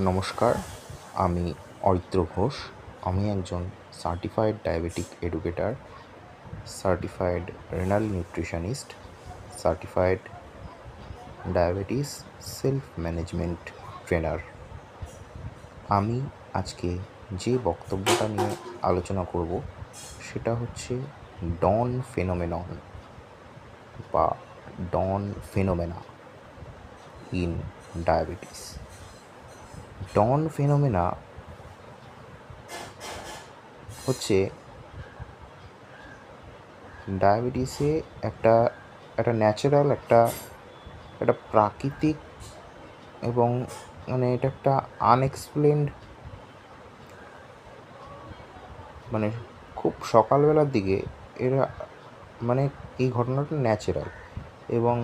নমস্কার, আমি অরিত্র ঘোষ। আমি একজন certified diabetic educator, certified renal nutritionist, certified diabetes self management trainer. আমি আজকে যে বক্তব্যটা নিয়ে আলোচনা করব সেটা হচ্ছে ডন ফেনোমেনন বা dawn phenomena in diabetes. Dawn phenomena হচ্ছে ডায়াবেটিসে একটা একটা ন্যাচারাল একটা প্রাকৃতিক এবং এটা একটা আনএক্সপ্লেনড, খুব সকালবেলার দিকে এরা এই ঘটনাটা ন্যাচারাল এবং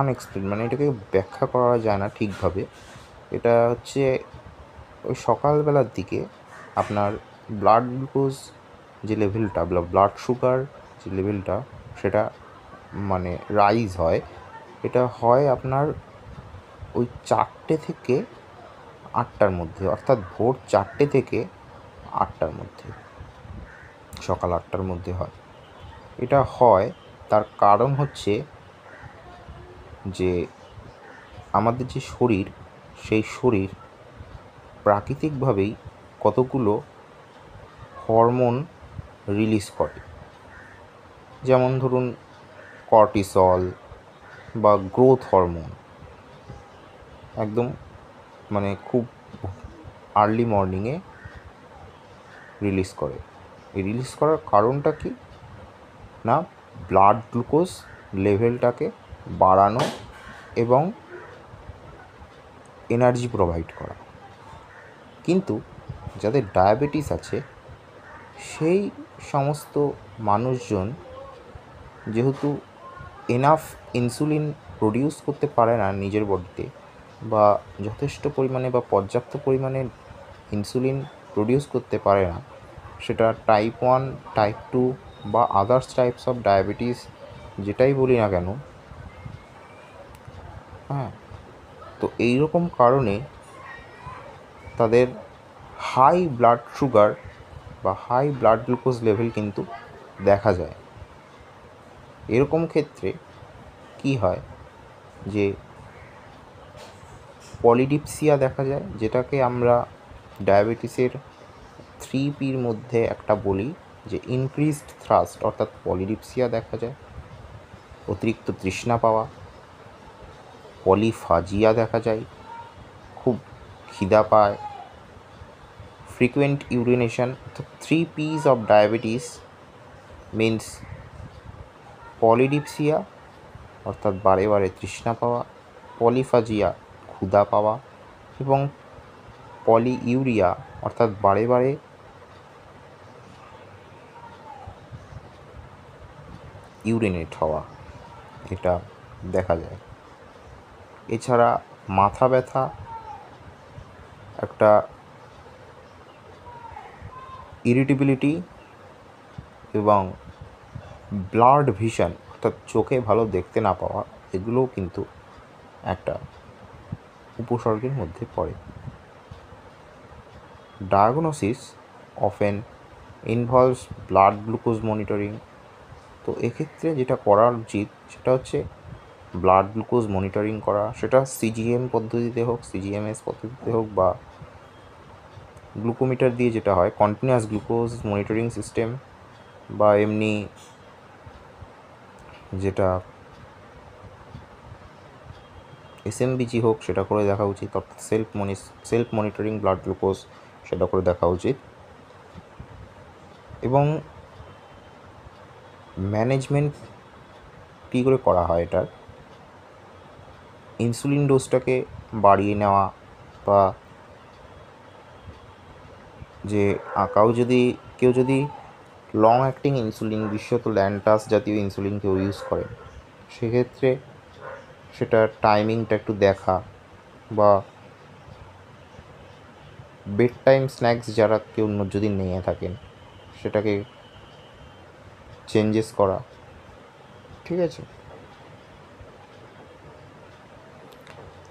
আনএক্সপ্লেন, এটাকে ব্যাখ্যা করা যায় না ঠিকভাবে। এটা হচ্ছে ওই সকালবেলার দিকে আপনার ব্লাড গ্লুকোজ যে লেভেলটা, ব্লাড সুগার যে লেভেলটা, সেটা রাইজ হয়। এটা হয় আপনার ওই 4টে থেকে 8টার মধ্যে, অর্থাৎ ভোর 4টে থেকে 8টার মধ্যে, সকাল 8টার মধ্যে হয়। এটা হয় তার কারণ হচ্ছে যে আমাদের যে শরীর, সেই শরীর প্রাকৃতিকভাবেই কতগুলো হরমোন রিলিজ করে। যেমন ধরুন কর্টিসল বা গ্রোথ হরমোন, একদম খুব আর্লি মর্নিংয়ে রিলিজ করে। এই রিলিজ করার কারণটা কি না, ব্লাড গ্লুকোজ লেভেলটাকে বাড়ানো এবং এনার্জি প্রোভাইড করা। কিন্তু যাদের ডায়াবেটিস আছে সেই সমস্ত মানুষজন যেহেতু এনাফ ইনসুলিন প্রডিউস করতে পারে না নিজের বডিতে, বা যথেষ্ট পরিমাণে বা পর্যাপ্ত পরিমাণে ইনসুলিন প্রডিউস করতে পারে না, সেটা টাইপ 1, টাইপ 2 বা আদার্স টাইপস অফ ডায়াবেটিস যেটাই বলি না কেন, তো এইরকম কারণে তাদের হাই ব্লাড সুগার বা হাই ব্লাড গ্লুকোজ লেভেল কিন্তু দেখা যায়। এরকম ক্ষেত্রে কি হয় যে পলিডিপসিয়া দেখা যায়, যেটাকে আমরা ডায়াবেটিসের 3Pর মধ্যে একটা বলি, যে ইনক্রিজড থ্রাস্ট, অর্থাৎ পলিডিপসিয়া দেখা যায়। অতিরিক্ত তৃষ্ণা পাওয়া, পলিফাজিয়া দেখা যায়, খুব খিদা পায়, ফ্রিকুয়েন্ট ইউরিনেশন। তো 3Ps of diabetes means polydipsia অর্থাৎ বারে বারে তৃষ্ণা পাওয়া, পলিফাজিয়া ক্ষুধা পাওয়া, এবং পলিইউরিয়া অর্থাৎ বারে বারে ইউরিনেট হওয়া, এটা দেখা যায়। এছাড়া মাথা ব্যথা, একটা ইরিটেবিলিটি এবং ব্লাড ভিশন অর্থাৎ চোখে ভালো দেখতে না পাওয়া, এগুলোও কিন্তু একটা উপসর্গের মধ্যে পড়ে। Diagnosis often involves blood glucose monitoring. তো এক্ষেত্রে যেটা করা উচিত সেটা হচ্ছে ব্লাড গ্লুকোজ মনিটরিং করা, সেটা সিজিএম পদ্ধতিতে হোক, সিজিএমএস পদ্ধতিতে হোক, বা গ্লুকোমিটার দিয়ে যেটা হয় কন্টিনিউয়াস গ্লুকোজ মনিটরিং সিস্টেম, বা এমনি যেটা এসএমবিজি হোক, সেটা করে দেখা উচিত, অর্থাৎ সেলফ মনিটরিং ব্লাড গ্লুকোজ, সেটা করে দেখা উচিত। এবং ম্যানেজমেন্ট কী করে করা হয়, এটার ইনসুলিন ডোজটাকে বাড়িয়ে নেওয়া, বা যে কেউ যদি লং অ্যাক্টিং ইনসুলিন, বিশেষত ল্যান্টাস জাতীয় ইনসুলিন কেউ ইউজ করে, সেক্ষেত্রে সেটার টাইমিংটা একটু দেখা, বা বেড টাইম স্ন্যাক্স যারা কেউ যদি নিয়ে থাকেন, সেটাকে চেঞ্জেস করা, ঠিক আছে।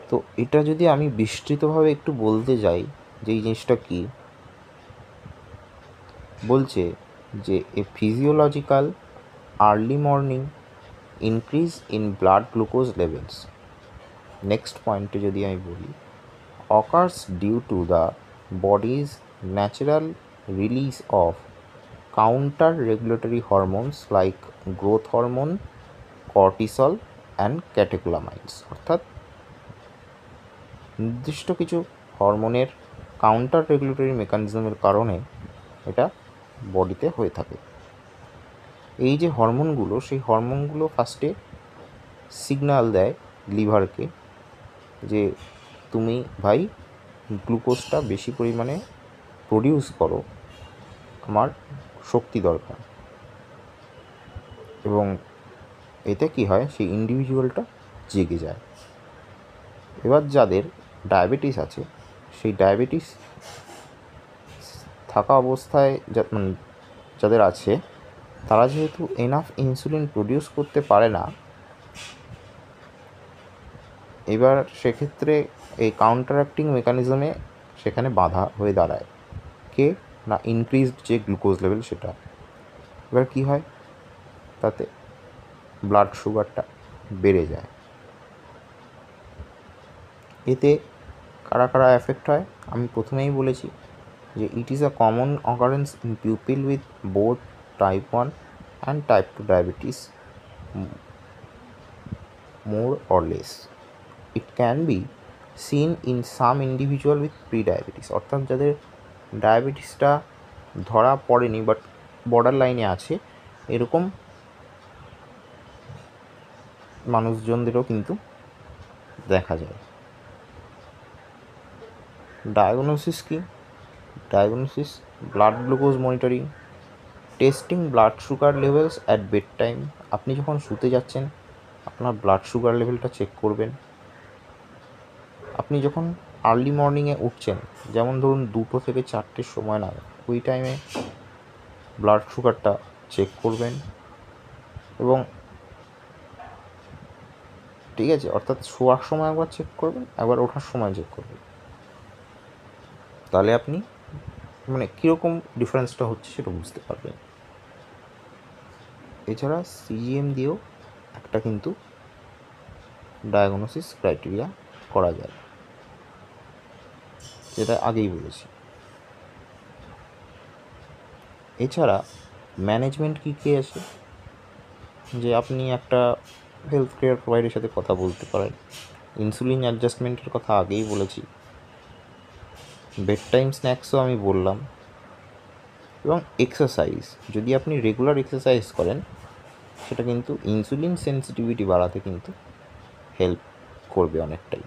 তো এটা যদি আমি বিস্তৃতভাবে একটু বলতে যাই যে এই জিনিসটা কী, বলছে যে a physiological early morning increase in blood glucose levels. Next পয়েন্টে যদি আমি বলি, occurs due to the body's natural release of counter regulatory hormones like growth hormone, cortisol and catecholamines। অর্থাৎ নির্দিষ্ট কিছু হরমোনের কাউন্টার রেগুলেটরি মেকানিজমের কারণে এটা বডিতে হয়ে থাকে। এই যে হরমোনগুলো, সেই হরমোনগুলো ফার্স্টে সিগন্যাল দেয় লিভারকে যে তুমি ভাই গ্লুকোজটা বেশি পরিমাণে প্রডিউস করো, আমার শক্তি দরকার। এবং এতে কি হয়, সেই ইন্ডিভিজুয়ালটা জেগে যায়। এবার যাদের ডায়াবেটিস আছে, সেই ডায়াবেটিস থাকা অবস্থায় যাদের আছে, তারা যেহেতু এনাফ ইনসুলিন প্রডিউস করতে পারে না, এবার সেক্ষেত্রে এই কাউন্টারঅ্যাক্টিং মেকানিজমে সেখানে বাধা হয়ে দাঁড়ায় কে না, ইনক্রিজড যে গ্লুকোজ লেভেল সেটা। এবার কি হয়, তাতে ব্লাড সুগারটা বেড়ে যায়। এতে কারা কারা এফেক্ট হয় আমি প্রথমেই বলেছি যে it is a common occurrence in people with both type 1 and type 2 diabetes more or less. It can be seen in some individual with pre-diabetes। অর্থাৎ যাদের ডায়াবেটিসটা ধরা পড়েনি বাট বর্ডার লাইনে আছে, এরকম মানুষজনদেরও কিন্তু দেখা যায়। ডায়াগনোসিস কি? Diagnosis blood glucose monitoring, testing blood sugar levels at bed time. আপনি যখন শুতে যাচ্ছেন আপনার ব্লাড সুগার লেভেলটা চেক করবেন। আপনি যখন আর্লি মর্নিংয়ে উঠছেন, যেমন ধরুন 2টো থেকে 4টের সময় নাগাদ, ওই টাইমে ব্লাড সুগারটা চেক করবেন। এবং ঠিক আছে, অর্থাৎ শোয়ার সময় একবার চেক করবেন, একবার ওঠার সময় চেক করবেন। তাহলে আপনি কীরকম ডিফারেন্সটা হচ্ছে সেটা বুঝতে পারবেন। এছাড়া সিজিএম দিয়েও একটা কিন্তু ডায়াগনোসিস ক্রাইটেরিয়া করা যায়, যেটা আগেই বলেছি। এছাড়া ম্যানেজমেন্ট কী আছে, যে আপনি একটা হেলথ কেয়ার প্রোভাইডারের সাথে কথা বলতে পারেন। ইনসুলিন অ্যাডজাস্টমেন্টের কথা আগেই বলেছি, বেড টাইম স্ন্যাক্সও আমি বললাম। এবং এক্সারসাইজ, যদি আপনি রেগুলার এক্সারসাইজ করেন, সেটা কিন্তু ইনসুলিন সেন্সিটিভিটি বাড়াতে কিন্তু হেল্প করবে অনেকটাই।